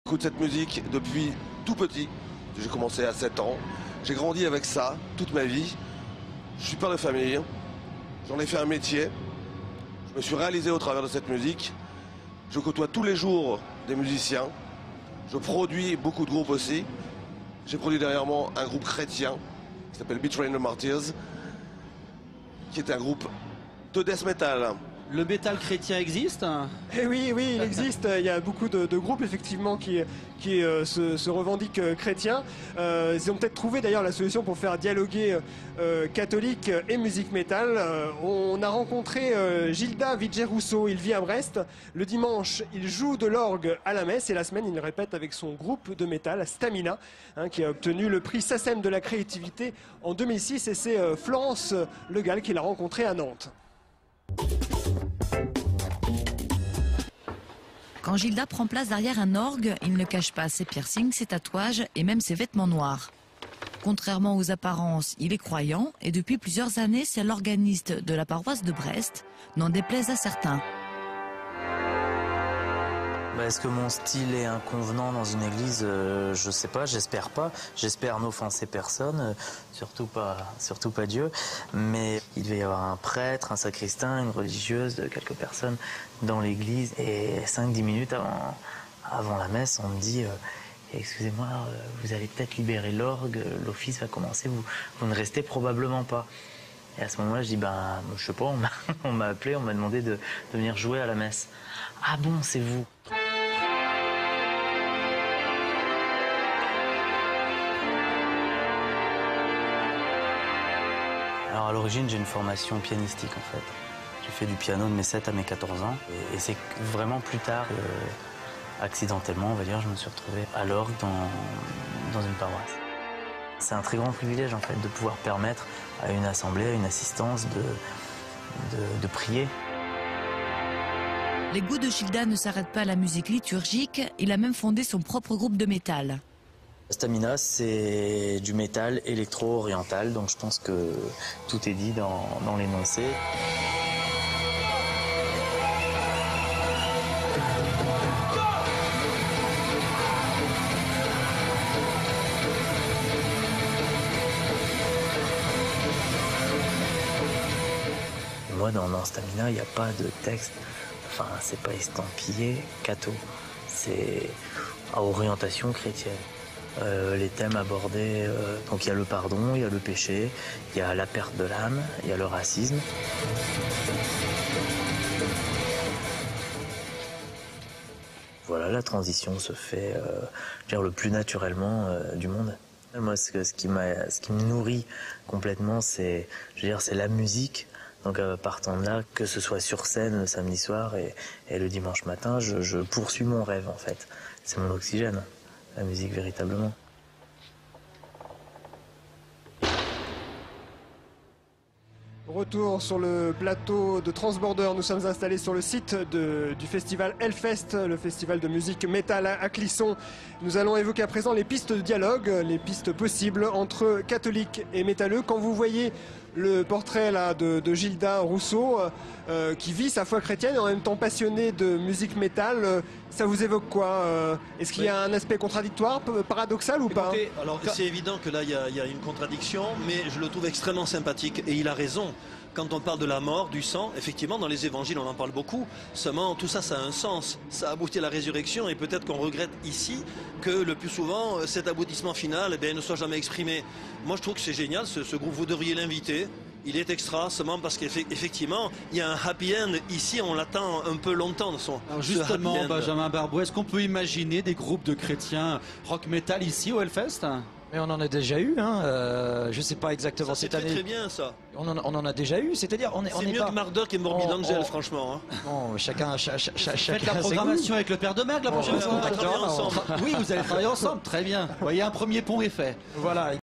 J'écoute cette musique depuis tout petit. J'ai commencé à 7 ans. J'ai grandi avec ça toute ma vie. Je suis père de famille. J'en ai fait un métier. Je me suis réalisé au travers de cette musique. Je côtoie tous les jours des musiciens. Je produis beaucoup de groupes aussi. J'ai produit dernièrement un groupe chrétien qui s'appelle Betraying the Martyrs, qui est un groupe de death metal. Le métal chrétien existe? Eh oui, il existe. Il y a beaucoup de groupes effectivement qui se revendiquent chrétiens. Ils ont peut-être trouvé d'ailleurs la solution pour faire dialoguer catholique et musique métal. On a rencontré Gilda Vigé-Rousseau. Il vit à Brest. Le dimanche, il joue de l'orgue à la messe et la semaine, il répète avec son groupe de métal Stamina, qui a obtenu le prix SACEM de la créativité en 2006. Et c'est Florence Le Gall qui l'a rencontré à Nantes. Quand Gilda prend place derrière un orgue, il ne cache pas ses piercings, ses tatouages et même ses vêtements noirs. Contrairement aux apparences, il est croyant et depuis plusieurs années, c'est l'organiste de la paroisse de Brest, n'en déplaise à certains. Est-ce que mon style est inconvenant dans une église? Je sais pas, j'espère pas. J'espère n'offenser personne, surtout pas Dieu. Mais il devait y avoir un prêtre, un sacristain, une religieuse, quelques personnes dans l'église. Et 5-10 minutes avant la messe, on me dit excusez-moi, vous allez peut-être libérer l'orgue, l'office va commencer, vous ne restez probablement pas. Et à ce moment-là, je dis, je sais pas, on m'a appelé, on m'a demandé de venir jouer à la messe. Ah bon, c'est vous? Alors à l'origine, j'ai une formation pianistique en fait. J'ai fait du piano de mes 7 à mes 14 ans. Et c'est vraiment plus tard, accidentellement, on va dire, je me suis retrouvé à l'orgue dans une paroisse. C'est un très grand privilège en fait de pouvoir permettre à une assemblée, à une assistance de prier. Les goûts de Gilda ne s'arrêtent pas à la musique liturgique, il a même fondé son propre groupe de métal. Stamina, c'est du métal électro-oriental, donc je pense que tout est dit dans l'énoncé. Moi, dans Stamina, il n'y a pas de texte, enfin, c'est pas estampillé catho, c'est à orientation chrétienne. Les thèmes abordés, donc il y a le pardon, il y a le péché, il y a la perte de l'âme, il y a le racisme. Voilà, la transition se fait le plus naturellement du monde. Moi, ce qui me nourrit complètement, c'est la musique. Donc partant de là, que ce soit sur scène le samedi soir et le dimanche matin, je poursuis mon rêve en fait. C'est mon oxygène, la musique véritablement. Retour sur le plateau de Transborder, nous sommes installés sur le site du festival Hellfest, le festival de musique métal à Clisson. Nous allons évoquer à présent les pistes de dialogue, les pistes possibles entre catholiques et métalleux. Quand vous voyez le portrait là de Gilda Rousseau, qui vit sa foi chrétienne et en même temps passionnée de musique métal, ça vous évoque quoi? Est-ce qu'il y a un aspect contradictoire, paradoxal ou pas? Alors c'est évident que là il y a une contradiction, mais je le trouve extrêmement sympathique et il a raison. Quand on parle de la mort, du sang, effectivement dans les évangiles on en parle beaucoup, seulement tout ça ça a un sens, ça aboutit à la résurrection et peut-être qu'on regrette ici que le plus souvent cet aboutissement final ne soit jamais exprimé. Moi je trouve que c'est génial, ce groupe, vous devriez l'inviter. Il est extra, seulement parce qu'effectivement, il y a un happy end ici, on l'attend un peu longtemps. Alors justement, Benjamin Barbeau, est-ce qu'on peut imaginer des groupes de chrétiens rock metal ici au Hellfest? Mais on en a déjà eu, je sais pas exactement cette année. C'est très bien ça. On en a déjà eu, c'est-à-dire on est mieux pas... que Marduk et Morbid Angel, franchement. Non, chacun Faites la programmation avec le Père de Mergue la prochaine fois. On va travailler ensemble. Oui, vous allez travailler ensemble, très bien. Voyez, un premier pont est fait. Voilà.